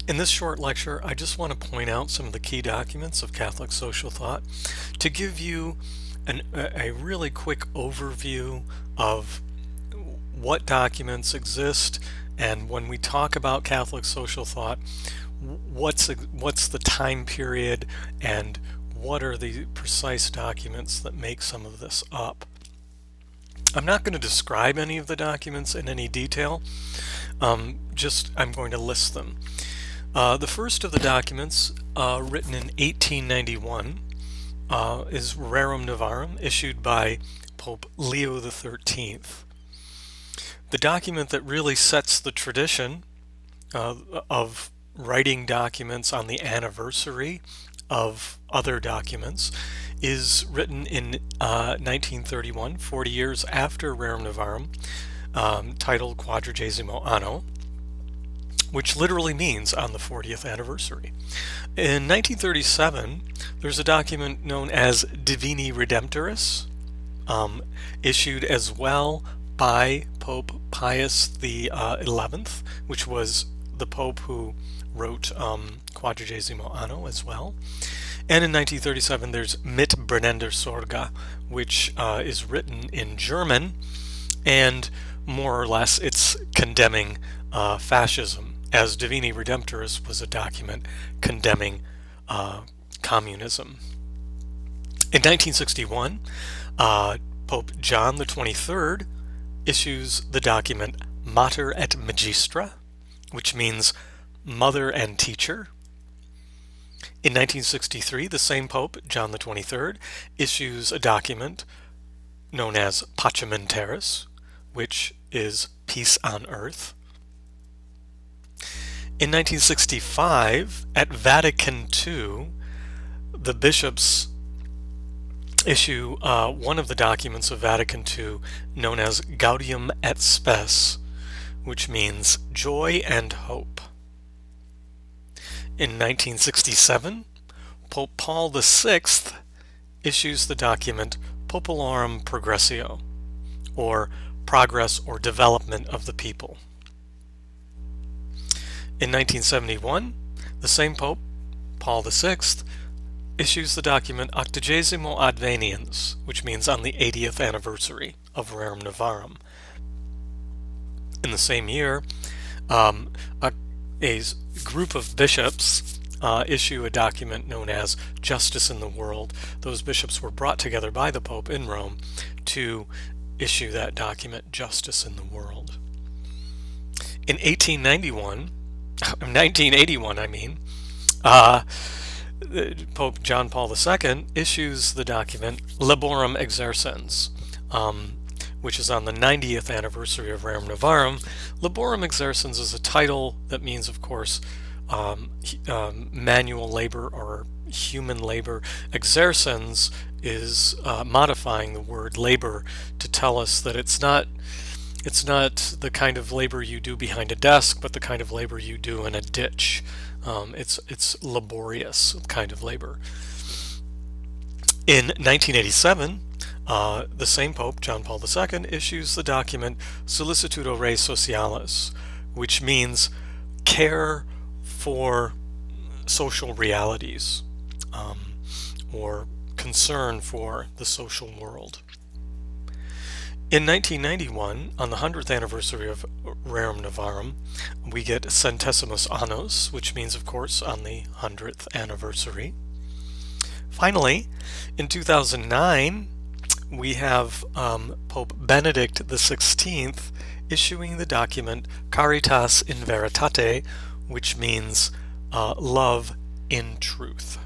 In this short lecture, I just want to point out some of the key documents of Catholic social thought to give you a really quick overview of what documents exist, and when we talk about Catholic social thought, what's the time period and what are the precise documents that make some of this up. I'm not going to describe any of the documents in any detail, I'm going to list them. The first of the documents, written in 1891, is Rerum Novarum, issued by Pope Leo XIII. The document that really sets the tradition of writing documents on the anniversary of other documents is written in 1931, 40 years after Rerum Novarum, titled Quadragesimo Anno, which literally means on the 40th anniversary. In 1937, there's a document known as Divini Redemptoris, issued as well by Pope Pius XI, which was the Pope who wrote Quadragesimo Anno as well. And in 1937, there's Mit brennender Sorge, which is written in German, and more or less it's condemning fascism, as Divini Redemptoris was a document condemning communism. In 1961, Pope John XXIII issues the document Mater et Magistra, which means mother and teacher. In 1963, the same Pope, John XXIII, issues a document known as Pacem in Terris, which is peace on earth. In 1965, at Vatican II, the bishops issue one of the documents of Vatican II known as Gaudium et Spes, which means joy and hope. In 1967, Pope Paul VI issues the document Popularum Progressio, or Progress or Development of the People. In 1971, the same Pope, Paul VI, issues the document Octogesimo Adveniens, which means on the 80th anniversary of Rerum Novarum. In the same year, a group of bishops issue a document known as Justice in the World. Those bishops were brought together by the Pope in Rome to issue that document, Justice in the World. In 1981, Pope John Paul II issues the document Laborem Exercens, which is on the 90th anniversary of Rerum Novarum. Laborem Exercens is a title that means, of course, manual labor or human labor. Exercens is modifying the word labor to tell us that it's not the kind of labor you do behind a desk, but the kind of labor you do in a ditch. It's laborious kind of labor. In 1987, the same Pope, John Paul II, issues the document Solicitudo Rei Socialis, which means care for social realities, or concern for the social world. In 1991, on the 100th anniversary of Rerum Novarum, we get Centesimus Annos, which means, of course, on the 100th anniversary. Finally, in 2009, we have Pope Benedict XVI issuing the document Caritas in Veritate, which means love in truth.